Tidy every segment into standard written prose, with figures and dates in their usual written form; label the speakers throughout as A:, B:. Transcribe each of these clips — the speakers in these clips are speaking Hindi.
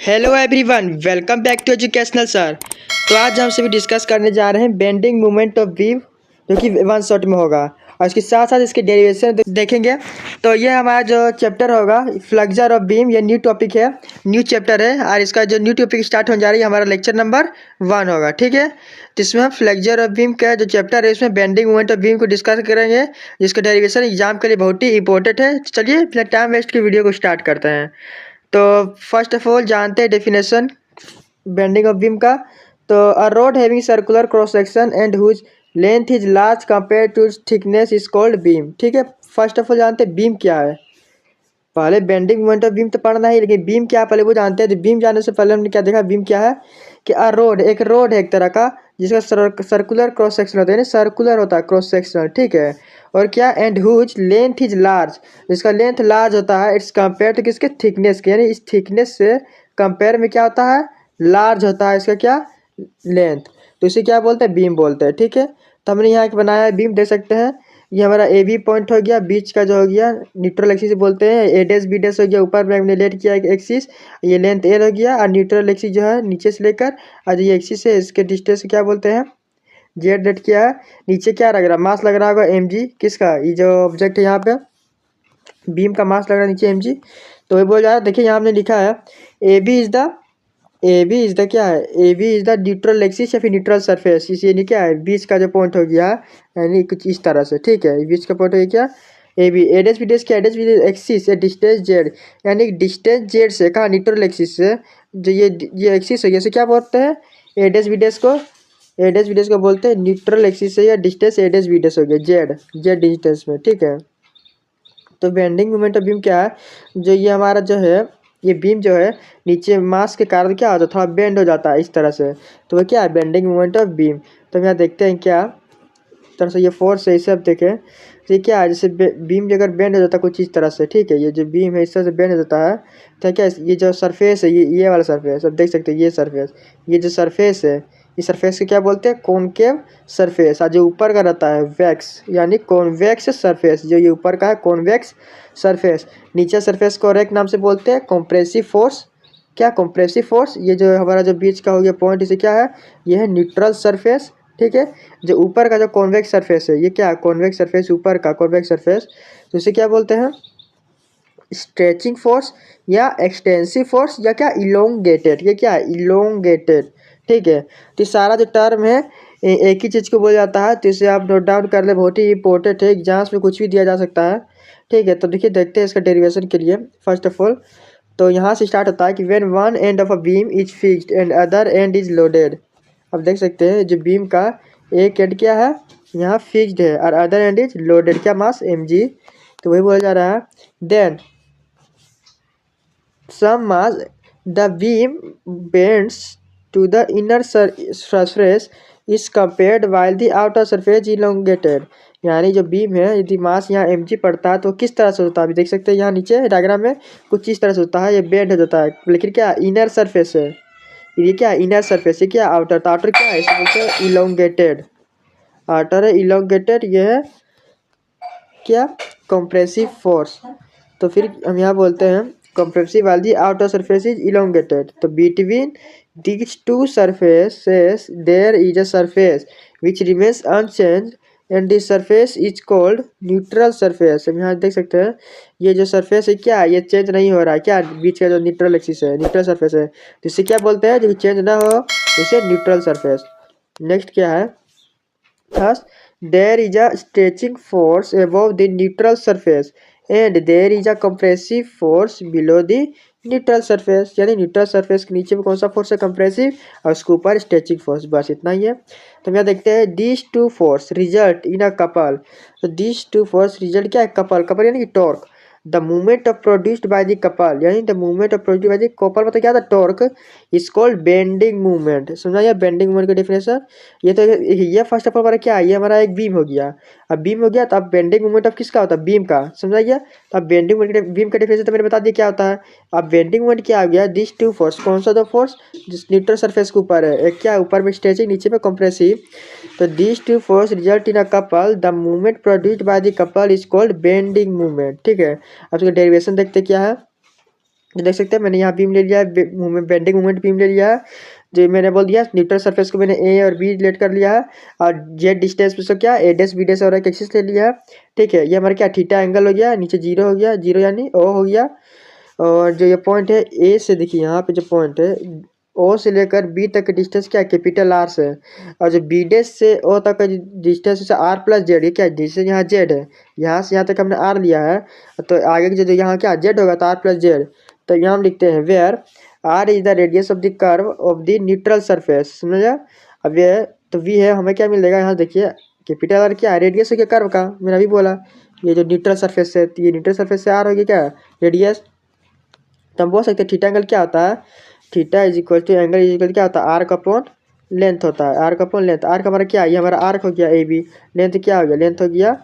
A: Hello everyone, welcome back to educational sir. तो आज हम सभी डिस्कस करने जा रहे हैं बेंडिंग मूवमेंट ऑफ बीम, जो कि वन शॉट में होगा और इसके साथ साथ इसके डेरिवेशन देखेंगे। तो ये हमारा जो चैप्टर होगा फ्लेक्सर ऑफ बीम, ये न्यू टॉपिक है, न्यू चैप्टर है और इसका जो न्यू टॉपिक स्टार्ट होने जा रही है हमारा लेक्चर नंबर 1 होगा। ठीक है, तो इसमें हम फ्लेक्सर ऑफ बीम का जो चैप्टर है इसमें बेंडिंग मूवमेंट ऑफ बीम को डिस्कस करेंगे, जिसका डेरिवेशन एग्जाम के लिए बहुत ही इंपॉर्टेंट है। चलिए फिर टाइम वेस्ट की वीडियो को स्टार्ट करते हैं। तो फर्स्ट ऑफ ऑल जानते हैं डेफिनेशन बेंडिंग ऑफ बीम का। तो a rod having circular cross section and whose length is large compare to thickness is called beam. ठीक है, फर्स्ट ऑफ ऑल जानते हैं बीम क्या है। पहले बेंडिंग मोमेंट ऑफ बीम तो पढ़ना ही, लेकिन बीम क्या है पहले वो जानते हैं। तो बीम जानने से पहले हमने क्या देखा, बीम क्या है कि अ रोड, एक रोड है एक तरह का जिसका सर्कुलर क्रॉस सेक्शन होता है, सर्कुलर होता है क्रॉस सेक्शन। ठीक है, और क्या and whose length is large, जिसका लेंथ लार्ज होता है इट्स कंपेयर टू किसके थिकनेस के, यानी इस थिकनेस से कंपेयर में क्या होता है, लार्ज होता है इसका क्या लेंथ। तो इसे क्या बोलते हैं, बीम बोलते हैं। ठीक है, तो हमने यहाँ एक बनाया है बीम, देख सकते हैं। ये हमारा ए बी पॉइंट हो गया, बीच का जो हो गया न्यूट्रल एक्सिस बोलते हैं। ए डैश बी डैश हो गया, ऊपर में हमने लेट किया एक एक्सिस, ये लेंथ एल हो गया। और न्यूट्रल एक्सिस जो है नीचे से लेकर और ये एक्सिस है इसके डिस्टेंस क्या बोलते हैं, जेड डेट किया है। नीचे क्या लग रहा है, मास लग रहा होगा एम जी, किसका, ये जो ऑब्जेक्ट है यहाँ पे बीम का मास लग रहा है नीचे एम जी। तो ये बोल रहा है, देखिए यहाँ हमने लिखा है ए बी इज द क्या है, A B is the neutral axis या फिर न्यूट्रल सरफेस। इस यानी क्या है, बीच का जो पॉइंट हो गया यानी कुछ इस तरह से। ठीक है, बीच का पॉइंट हो गया क्या, ए बी। एडेस बी डेस क्या, एडेस बी एक्सिस है डिस्टेंस जेड, यानी डिस्टेंस जेड से कहा न्यूट्रल एक्सिस से जो ये एक्सिस है, इसे क्या बोलते हैं, एडेस बी डेस को, एडेस बी डेस को बोलते हैं न्यूट्रल एक्सिस से या डिस्टेंस एडेस बी डेस हो गया जेड, जेड डिस्टेंस में। ठीक है, तो बेंडिंग मोमेंट ऑफ बीम क्या है, जो ये हमारा जो है ये बीम जो है नीचे मास के कारण क्या होता है, थोड़ा बेंड हो जाता है इस तरह से। तो वो क्या है, बेंडिंग मोमेंट ऑफ बीम। तो हम यहाँ देखते हैं क्या तरह से ये फोर्स है, इसे अब देखें। तो ये क्या है, जैसे बीम अगर बेंड हो जाता है कुछ इस तरह से। ठीक है, ये जो बीम है इस तरह से बेंड हो जाता है, तो क्या ये जो सरफेस है, ये वाला सरफेस अब देख सकते हैं, ये सरफेस, ये जो सरफेस है इस सरफेस को क्या बोलते हैं, कॉनकेव सरफेस। और जो ऊपर का रहता है वैक्स, यानी कॉन्वेक्स सरफेस, जो ये ऊपर का है कॉन्वेक्स सरफेस। नीचे सरफेस को और एक नाम से बोलते हैं कॉम्प्रेसिव फोर्स। क्या, कॉम्प्रेसिव फोर्स। ये जो हमारा जो बीच का हो गया पॉइंट, इसे क्या है, ये है न्यूट्रल सरफेस। ठीक है, जो ऊपर का जो कॉन्वेक्स सरफेस है, ये क्या है, कॉन्वेक्स सरफेस, ऊपर का कॉन्वेक्स सरफेस, तो इसे क्या बोलते हैं, स्ट्रेचिंग फोर्स या एक्सटेंसिव फोर्स या क्या इलोंगेटेड, ये क्या है, इलोंगेटेड। ठीक है, तो सारा जो टर्म है एक ही चीज़ को बोला जाता है, तो इसे आप नोट डाउन कर ले, बहुत ही इंपॉर्टेंट है, एग्जाम्स में कुछ भी दिया जा सकता है। ठीक है, तो देखिए देखते हैं इसका डेरिवेशन के लिए। फर्स्ट ऑफ ऑल तो यहाँ से स्टार्ट होता है कि when one end of a beam is fixed and other and is loaded. अब देख सकते हैं जो बीम का एक एंड क्या है, यहाँ फिक्स्ड है और अदर एंड इज लोडेड, क्या मास एम जी। तो वही बोला जा रहा है, then some mass the beam bends to the inner surface is compared while the outer surface elongated। यानी जो बीम है यदि मास यहाँ एम जी पड़ता है तो किस तरह से होता है, अभी देख सकते हैं यहाँ नीचे डायग्राम में कुछ इस तरह से होता है, ये बेंड हो जाता है, लेकिन क्या इनर सरफेस है, ये क्या इनर सरफेस, ये क्या आउटर, तो आउटर क्या है, इसे बोलते हैं इलोंगेटेड, आउटर है इलोंगेटेड, ये है क्या कंप्रेसिव फोर्स। तो फिर हम यहाँ बोलते हैं compressive while the outer surface is elongated। तो between these two surfaces there is a surface which remains unchanged and this surface is called neutral surface। हम यहाँ देख सकते हैं ये जो surface है क्या है, ये चेंज नहीं हो रहा है, क्या बीच का जो न्यूट्रल एक्सिस है, न्यूट्रल सरफेस है, तो इसे क्या बोलते हैं, जो चेंज ना हो इसे न्यूट्रल सरफेस। नेक्स्ट क्या है, thus there is a stretching force above the neutral surface and there is a compressive force below the neutral surface. यानी न्यूट्रल सरफेस के नीचे में कौन सा फोर्स है, कंप्रेसिव, और उसके ऊपर स्ट्रेचिंग फोर्स, बस इतना ही है। तो हम यहाँ देखते हैं this two force result in a couple. तो दिस टू फोर्स रिजल्ट क्या है, कपल, कपल यानी कि torque. The movement of produced by the couple, यानी the movement of produced by the couple मतलब क्या था, torque is called bending movement. समझा ये बेंडिंग मूवमेंट का डेफिनेशन। ये तो ये फर्स्ट ऑफ ऑल हमारा क्या है, ये हमारा एक बीम हो गया। अब बीम हो गया तो अब बेंडिंग मूवमेंट ऑफ किसका होता है, बीम का, समझा गया। तो अब बेंडिंग मूवमेंट बीम का डेफिनेशन तो मैंने बता दिया क्या होता है। अब बेंडिंग मूवमेंट क्या आ गया, दिस टू फोर्स, कौन सा दो फोर्स, जिस न्यूट्रल सरफेस के ऊपर है, एक क्या ऊपर में स्ट्रेचिंग नीचे में कंप्रेसिव। तो this two force result in a couple, the movement produced by the couple is called bending movement. ठीक है, अब इसका डेरिवेशन देखते क्या है। तो देख सकते हैं मैंने यहाँ बीम ले लिया है, बेंडिंग मोमेंट बीम ले लिया है। जो मैंने बोल दिया न्यूट्रल सरफेस को मैंने ए और बी रिलेट कर लिया है, और जेड डिस्टेंस पे क्या ए डेस बी डेस और एक एक्सिस ले लिया है। ठीक है, ये हमारा क्या थीटा एंगल हो गया, नीचे जीरो हो गया, जीरो यानी ओ हो गया। और जो ये पॉइंट है ए से, देखिए यहाँ पे जो पॉइंट है ओ से लेकर बी तक का डिस्टेंस क्या है, कैपिटल आर से। और जो बी डेस से ओ तक का डिस्टेंस आर प्लस जेड, ये क्या है, डिस्टेंस यहाँ जेड है, यहाँ से यहाँ तक हमने आर लिया है, तो आगे जो यहाँ क्या जेड होगा तो आर प्लस जेड। तो यहाँ हम लिखते हैं where R is the radius of the curve of the neutral surface, समझा। अब ये तो वी है, हमें क्या मिलेगा यहाँ देखिए, कैपिटल आर क्या है, रेडियस हो गया कर्व का, मैंने अभी बोला ये जो न्यूट्रल सरफेस है, तो ये न्यूट्रल सरफेस से आर हो गया क्या रेडियस। तो हम बोल सकते हैं थीटा एंगल क्या होता है, theta is equal to angle is equal क्या होता है, आर्क अपॉन लेंथ होता है, आर्क अपॉन लेंथ। आर्क हमारा क्या है, ये हमारा आर्क हो गया ए बी, लेंथ क्या हो गया, लेंथ हो गया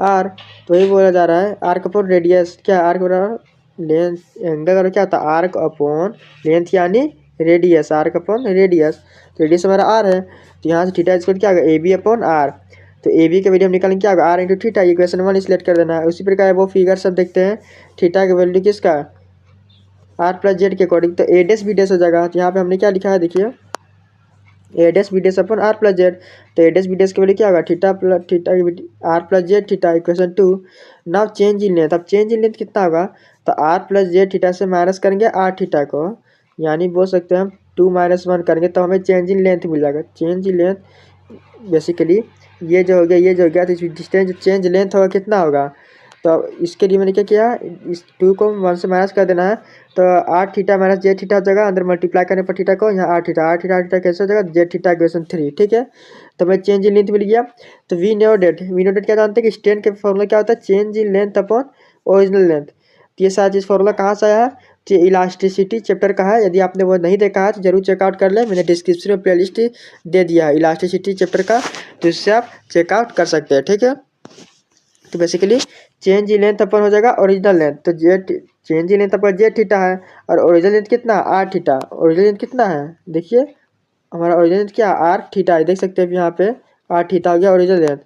A: आर। तो वही बोला जा रहा है आर्क अपॉन रेडियस, क्या आर्क बराबर लेंथ, एंगल क्या होता है आर्क अपॉन लेंथ यानी रेडियस, आर्क अपॉन रेडियस। तो रेडियस हमारा आर है, तो यहाँ से थीटा इज इक्वल क्या होगा ए बी अपॉन आर। तो ए बी का वैल्यू हम निकालेंगे क्या होगा R into theta, equation 1 select कर देना है। उसी प्रकार वो फिगर सब देखते हैं, थीटा का वैल्यू किसका आर प्लस जेड के अकॉर्डिंग, तो ए डेस बी डेस हो जाएगा। तो यहाँ पे हमने क्या लिखा है देखिए ए डेस बी डेस अपन आर प्लस जेड। तो ए डेस बी डेस के वैल्यू क्या होगा theta plus theta R plus Z theta equation 2। Now change in length, अब चेंज इन लेंथ कितना होगा, तो आर प्लस जेड थीटा से माइनस करेंगे आर थीटा को, यानी बोल सकते हैं हम 2 - 1 करेंगे तो हमें चेंज इन लेंथ मिल जाएगा। चेंज इन लेंथ बेसिकली ये जो हो गया ये जो हो गया, तो डिस्टेंस चेंज लेंथ होगा कितना होगा, तो इसके लिए मैंने क्या किया, इस 2 को 1 से माइनस कर देना है, तो R theta minus Z theta हो जाएगा, अंदर मल्टीप्लाई करने पर थीटा को, यहाँ आर थीटा कैसे हो जाएगा जेड थीटा इक्वेशन 3। ठीक है, तो मैं चेंज इन लेंथ मिल गया। तो वी नो डेट क्या जानते हैं कि स्ट्रेन के फॉर्मूला क्या होता है, change in length upon original length. तो ये सारा चीज़ फॉर्मूला कहाँ से आया है, तो ये इलास्टिसिटी चैप्टर का है। यदि आपने वो नहीं देखा है तो जरूर चेकआउट कर लें, मैंने डिस्क्रिप्शन में प्लेलिस्ट दे दिया है इलास्टिसिटी चैप्टर का, तो इससे आप चेकआउट कर सकते हैं। ठीक है, तो बेसिकली चेंज इन लेंथ अपन हो जाएगा ओरिजिनल लेंथ, तो Z change in length upon Z theta है, और ओरिजिनल लेंथ कितना आर थीटा, ओरिजिनल लेंथ कितना है देखिए हमारा ओरिजिनल लेंथ क्या आर थीटा है, देख सकते हैं यहाँ पे आर थीटा हो गया ओरिजिनल लेंथ।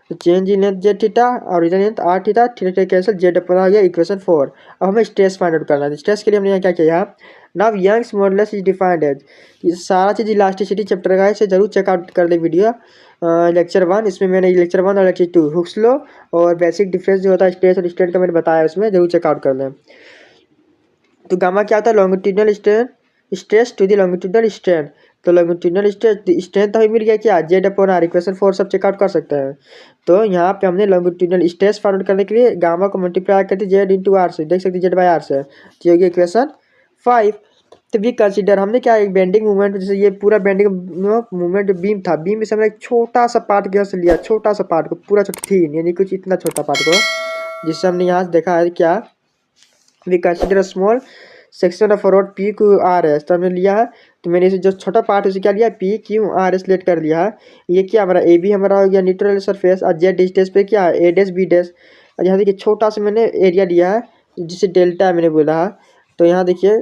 A: तो change in length Z theta, original length R theta, theta cancel Z अपन आ गया इक्वेशन 4। अब हमें स्ट्रेस फाइंड आउट करना है, स्ट्रेस के लिए हमने यहाँ क्या किया, now Young's modulus is defined as, ये सारा चीज़ इलास्टिसिटी चैप्टर का है, इसे जरूर चेकआउट कर ले वीडियो लेक्चर 1, इसमें मैंने लेक्चर 1 और लेक्चर 2 हुक्स लॉ और बेसिक डिफरेंस जो होता है स्ट्रेस और स्ट्रेन का मैंने बताया, उसमें जरूर चेकआउट कर लें। तो गामा क्या होता है longitudinal strain, stress to the longitudinal strain. तो लॉन्गिट्यूडनल स्ट्रेन तो हमें मिल गया क्या जेड अपॉन आर, इक्वेशन 4 सब चेकआउट कर सकते हैं। तो यहाँ पे हमने लॉन्गिट्यूडनल स्ट्रेस फाइंड आउट करने के लिए गामा को मल्टीप्लाई करते जेड इंटू आर से, देख सकते जेड बाई आर से, तो ये होगी इक्वेशन 5। तो वी कंसीडर हमने क्या एक बेंडिंग मूवमेंट, जैसे ये पूरा बेंडिंग मूवमेंट बीम था, बीम में से हमने एक छोटा सा पार्ट यहाँ से लिया, छोटा सा पार्ट को पूरा छोटा थी यानी कुछ इतना छोटा पार्ट को, जिससे हमने यहाँ से देखा है क्या we consider small section of rod P Q R S, तो हमने लिया है, तो मैंने इसे जो छोटा पार्ट उसे क्या लिया P Q R S let कर लिया है। ये क्या हमारा ए बी हमारा हो गया न्यूट्रल सरफेस, और जेड डिस्टेंस पे क्या है ए डेस बी डेस, और यहाँ देखिए छोटा सा मैंने एरिया लिया है जिसे डेल्टा मैंने बोला है। तो यहाँ देखिए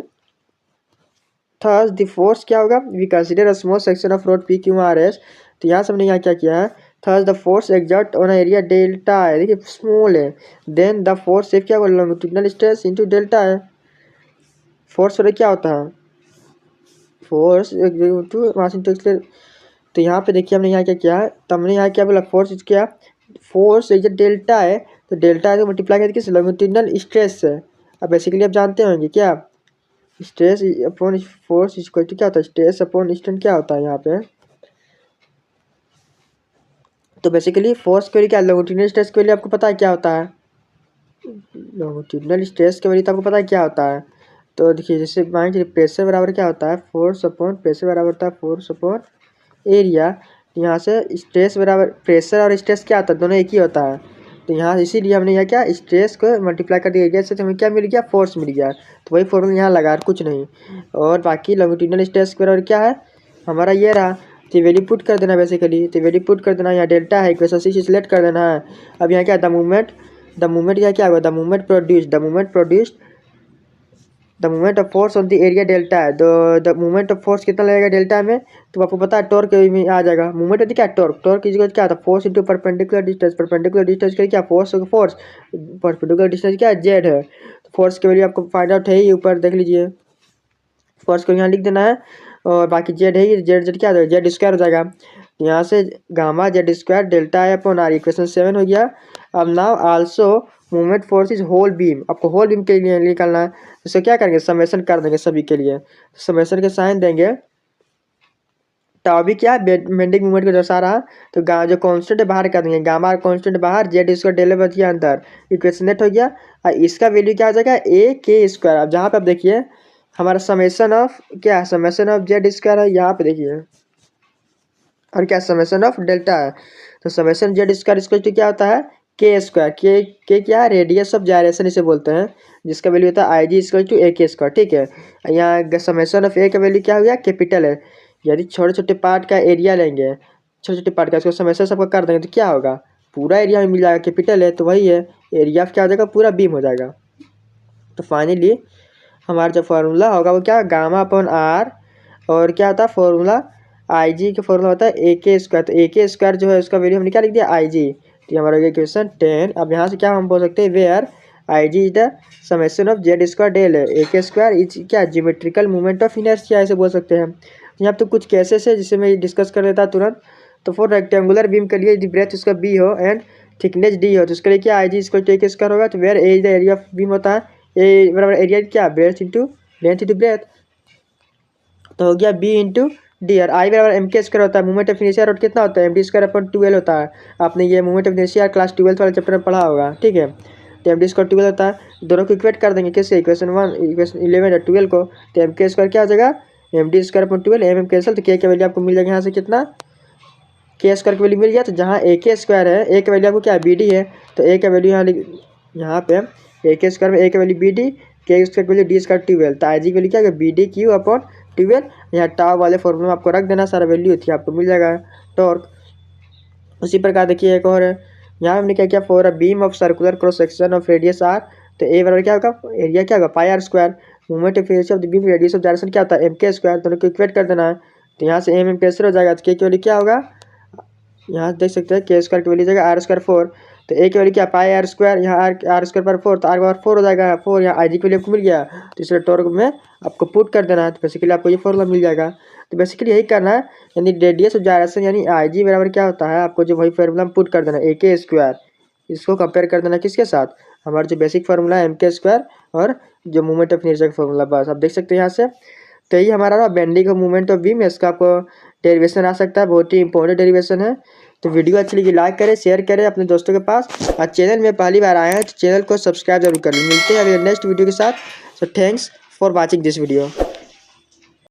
A: थर्स द फोर्स क्या होगा, we consider a small section of rod P Q R S, तो यहाँ से हमने यहाँ क्या किया है thrust the force exert on area delta है, देखिए स्मॉल है, देन द फोर्स से क्या होगा लॉन्गिट्यूडनल स्ट्रेस इनटू डेल्टा है। फोर्स और क्या होता है फोर्स तो यहाँ पे देखिए हमने यहाँ क्या किया है, तो हमने यहाँ क्या बोला फोर्स क्या, फोर्स एक डेल्टा है, तो डेल्टा है तो मल्टीप्लाई करके किस लॉन्गिट्यूडनल स्ट्रेस है। अब बेसिकली आप जानते होंगे क्या stress upon force equal to क्या होता है स्ट्रेस अपॉन स्ट्रेन क्या होता है यहाँ पे। तो बेसिकली फोर्स के लिए क्या लॉन्गिट्यूडनल स्ट्रेस के लिए आपको पता है क्या होता है, लॉन्गिट्यूडनल स्ट्रेस के लिए तो आपको पता है क्या होता है। तो देखिए जैसे मान लीजिए प्रेशर बराबर क्या होता है फोर्स अपॉन प्रेशर बराबर होता है फोर्स अपॉन एरिया। यहाँ से स्ट्रेस बराबर प्रेशर और स्ट्रेस क्या होता है दोनों एक ही होता है, तो यहाँ इसीलिए हमने यहाँ क्या स्ट्रेस को मल्टीप्लाई कर दिया एरिया से, तो हमें क्या मिल गया फोर्स मिल गया, तो वही फॉर्मूला यहाँ लगा कुछ नहीं। और बाकी लॉन्गिट्यूडनल स्ट्रेस के बराबर क्या है हमारा ये रहा, तो वैल्यू पुट कर देना बेसिकली, तो वैल्यू पुट कर देना, यहाँ डेल्टा है इक्वेशन 6 सिलेक्ट कर देना है। अब यहाँ क्या द मूवमेंट क्या होगा the movement produced the movement of force on the area delta है, तो द मूवमेंट ऑफ फोर्स कितना लगेगा डेल्टा में, तो आपको पता है टॉर्क में आ जाएगा। मूवमेंट होती क्या टॉर्क की जगह क्या था फोर्स इंटू परपेंडिकुलर डिस्टेंस का क्या फोर्स परपेंडिकुलर डिस्टेंस क्या जेड है, तो फोर्स की वैल्यू आपको फाइंड आउट है ही, ऊपर देख लीजिए। फोर्स को यहाँ लिख देना है और बाकी जेड है, जेड जेड क्या हो जाएगा, जेड स्क्वायर हो जाएगा। यहाँ से गामा जेड स्क्वायर डेल्टा है अपॉन आर, इक्वेशन 7 हो गया। अब now also movement force is whole beam, आपको होल बीम के लिए निकालना है। इसको क्या करेंगे, समेशन कर देंगे सभी के लिए। समेशन के साइन देंगे, टाउ भी क्या बेंडिंग मूवमेंट को दर्शा रहा, तो जो कांस्टेंट है बाहर कर देंगे, गामा कांस्टेंट बाहर, जेड स्क्वायर डेल बच गया अंदर, इक्वेशन नेट हो गया। और इसका वैल्यू क्या हो जाएगा, ए के स्क्वायर। अब जहाँ पे आप देखिए हमारा समेशन ऑफ क्या है, समेशन ऑफ जेड स्क्वायर है यहाँ पे देखिए, और क्या समेशन ऑफ डेल्टा है, तो समेशन जेड स्क्वायर इसका क्या होता है, के स्क्वायर। के क्या है, रेडियस ऑफ जायरेशन इसे बोलते हैं, जिसका वैल्यू होता है आई जी equal to A K square. ठीक है, यहाँ समेशन ऑफ ए का वैल्यू क्या हो गया, कैपिटल है। यदि छोटे छोटे पार्ट का एरिया लेंगे, छोटे छोटे पार्ट का, इसको समेशन सबका कर देंगे तो क्या होगा, पूरा एरिया में मिल जाएगा, कैपिटल है तो वही है, एरिया क्या हो जाएगा, पूरा बीम हो जाएगा। तो फाइनली हमारा जो फार्मूला होगा वो क्या, गामा अपॉन आर, और क्या होता है फॉर्मूला, आई जी का फॉर्मूला होता है ए के स्क्वायर। तो ए के स्क्वायर जो है उसका वैल्यू हमने क्या लिख दिया, आई जी। तो हमारा इक्वेशन 10। अब यहाँ से क्या हम बोल सकते हैं, where I G is the summation of Z square del है, ए के स्क्वायर इज क्या, ज्योमेट्रिकल मूवमेंट ऑफ इनर्शिया ऐसे बोल सकते हैं। यहाँ तो कुछ केसेस है जिसे मैं डिस्कस कर लेता तुरंत। तो फॉर रेक्टेंगुलर बीम के लिए ब्रेथ उसका बी हो एंड थिकनेस डी हो, तो उसके लिए क्या आई जी इसको टेक स्क्वायर होगा। तो where A is the area of beam होता है, ए बराबर एरिया क्या, breadth into length into breadth, तो हो गया बी इंटू डी। और आई बराबर एम के स्क्वायर होता है, मूवमेंट ऑफ इनर्शिया और कितना होता है, एम डी स्क्वायर अपॉन 12 होता है। आपने ये मूवमेंट ऑफ इनर्शिया क्लास 12 वाले चैप्टर में पढ़ा होगा। ठीक है, तो एम डी स्क्वायर 12 होता है। दोनों को इक्वेट कर देंगे किससे, इक्वेशन 1 इक्वेशन 11 और 12 को, तो एम के स्क्वायर क्या हो जाएगा, M D square upon 12, M cancel, तो के की वैल्यू आपको मिल जाएगा यहाँ से कितना, के स्क्वायर की वैल्यू मिल गया। तो जहाँ ए के स्क्वायर है, ए की वैल्यू आपको क्या बी डी है, तो ए का वैल्यू यहाँ पे ए के स्क्वायर में ए की वैल्यू बी डी, के स्क्वायर की वैल्यू डी स्क्वायर 12, तो आई जी की वैल्यू क्या है, बी डी क्यू अपॉन 12। यहाँ टाव वाले फॉर्मूला में आपको रख देना, सारा वैल्यू थी आपको मिल जाएगा टॉर्क। उसी प्रकार देखिए एक और है, यहाँ हमने क्या किया, for a beam of circular cross section of radius R, तो ए बराबर क्या होगा, एरिया क्या होगा, pi R square, movement of area of the beam radius of direction क्या होता है, एम के स्क्वायर, दोनों को इक्वेट कर देना है। तो यहाँ से एम कैंसिल हो जाएगा, तो के की वैल्यू क्या होगा, यहाँ देख सकते हैं के स्क्वायर की वैल्यू जाएगा आर स्क्वायर 4, तो ए की वैल्यू क्या, पाई आर स्क्वायर, यहाँ आर स्क्वायर पर 4, तो आर बार 4 हो जाएगा 4, यहाँ आई जी की वैल्यू आपको मिल गया, तो इसलिए टॉर्क में आपको पुट कर देना है, तो बेसिकली आपको ये फॉर्मूला मिल जाएगा। तो बेसिकली यही करना है, यानी रेडियस ऑफ जायरेशन यानी आई जी बराबर क्या होता है, आपको जो वही फॉर्मूला पुट कर देना है, ए के स्क्वायर, इसको कंपेयर कर देना किसके साथ, हमारा जो बेसिक फार्मूला है एम के स्क्वायर और जो मूवमेंट ऑफ इनर्शिया का फार्मूला, बस आप देख सकते हैं यहाँ से। तो यही हमारा ना bending of movement of beam, इसका आपको डेरिवेशन आ सकता है, बहुत ही इंपॉर्टेंट डेरिवेशन है। तो वीडियो अच्छी लगी लाइक करें, शेयर करें अपने दोस्तों के पास, और चैनल में पहली बार आए हैं तो चैनल को सब्सक्राइब जरूर कर लें। मिलते हैं अभी नेक्स्ट वीडियो के साथ। So thanks for watching this video.